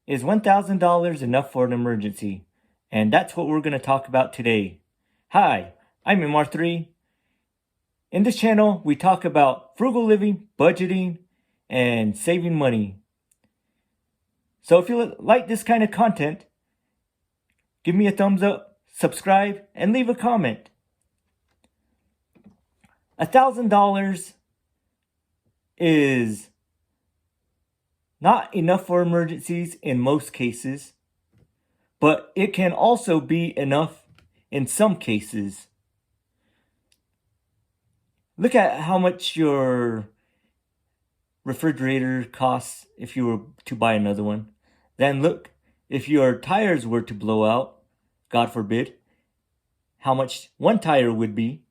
Is $1,000 enough for an emergency? And that's what we're going to talk about today. Hi, I'm MR3. In this channel, we talk about frugal living, budgeting, and saving money. So if you like this kind of content, give me a thumbs up, subscribe, and leave a comment. $1,000 is not enough for emergencies in most cases, but it can also be enough in some cases. Look at how much your refrigerator costs if you were to buy another one. Then look, if your tires were to blow out, God forbid, how much one tire would be.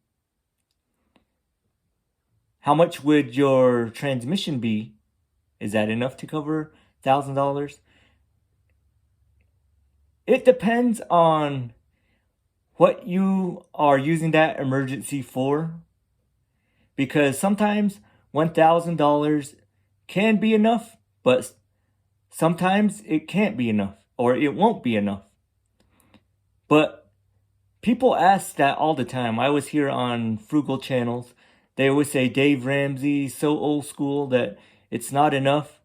How much would your transmission be? Is that enough to cover $1,000? It depends on what you are using that emergency for, because sometimes $1,000 can be enough, but sometimes it can't be enough, or it won't be enough. But people ask that all the time. I always hear on frugal channels, they always say Dave Ramsey's so old school that it's not enough.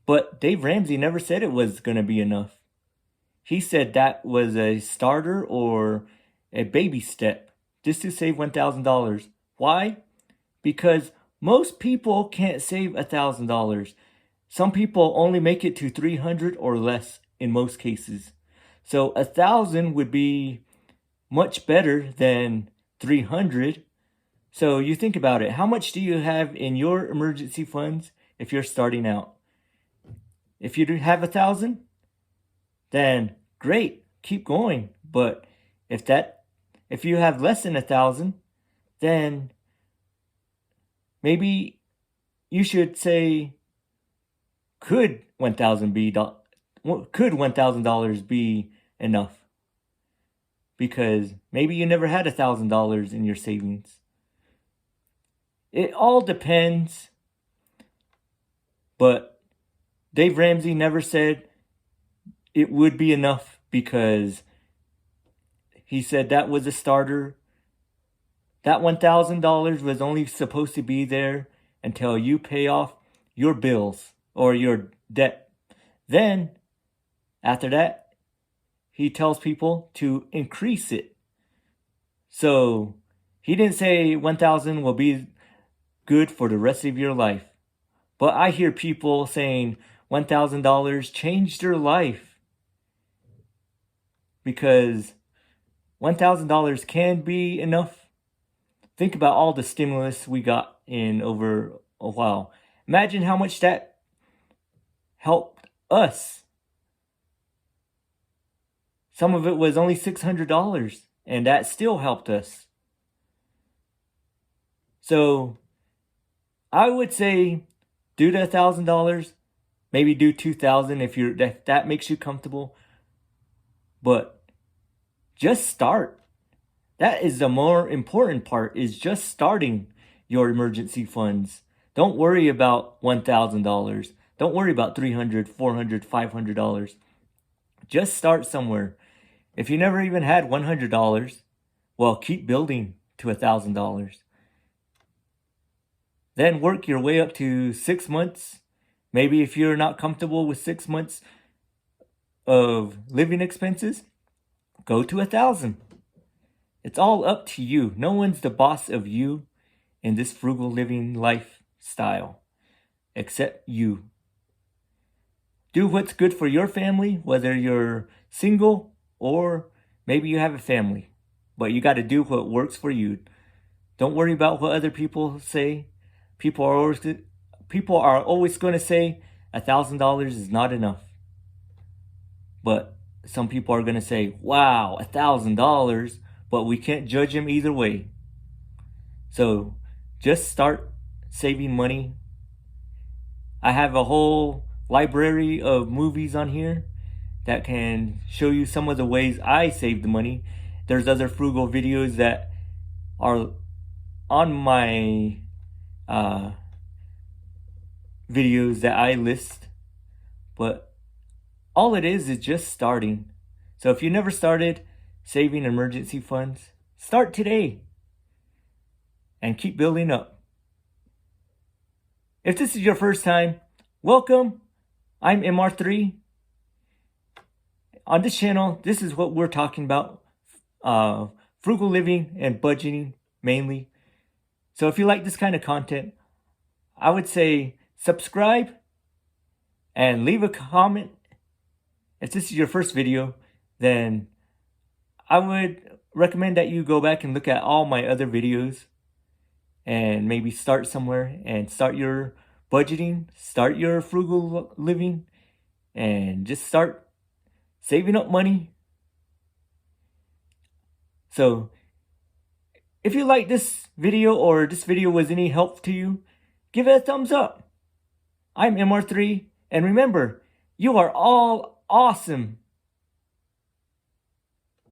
But Dave Ramsey never said it was going to be enough. He said that was a starter or a baby step just to save $1,000. Why? Because most people can't save $1,000. Some people only make it to $300 or less in most cases. So $1,000 would be much better than $300. So you think about it. How much do you have in your emergency funds if you're starting out? If you do have $1,000, then great, keep going. But if you have less than $1,000, then maybe you should say, could $1,000 be enough? Because maybe you never had $1,000 in your savings. It all depends. But Dave Ramsey never said it would be enough, because he said that was a starter. That $1,000 was only supposed to be there until you pay off your bills or your debt. Then, after that, he tells people to increase it. So, he didn't say 1,000 will be good for the rest of your life. But I hear people saying $1,000 changed their life, because $1,000 can be enough. Think about all the stimulus we got in over a while. Imagine how much that helped us. Some of it was only $600, and that still helped us. So I would say do the $1,000, maybe do $2,000 if that makes you comfortable. But just start. That is the more important part, is just starting your emergency funds. Don't worry about $1,000. Don't worry about $300, $400, $500. Just start somewhere. If you never even had $100, well, keep building to $1,000. Then work your way up to 6 months. Maybe if you're not comfortable with 6 months of living expenses, go to 1,000. It's all up to you. No one's the boss of you in this frugal living lifestyle except you. Do what's good for your family, whether you're single or maybe you have a family. But you got to do what works for you. Don't worry about what other people say. People are always going to say $1,000 is not enough. But some people are going to say, wow, $1,000, but we can't judge them either way. So just start saving money. I have a whole library of movies on here that can show you some of the ways I saved the money. There's other frugal videos that are on my videos that I list. But all it is just starting. So if you never started saving emergency funds, start today and keep building up. If this is your first time, welcome. I'm MR3. On this channel, this is what we're talking about. Frugal living and budgeting mainly. So if you like this kind of content, I would say subscribe and leave a comment. If this is your first video, then I would recommend that you go back and look at all my other videos and maybe start somewhere and start your budgeting, start your frugal living, and just start saving up money. So if you like this video or this video was any help to you, give it a thumbs up. I'm MR3, and remember, you are all awesome.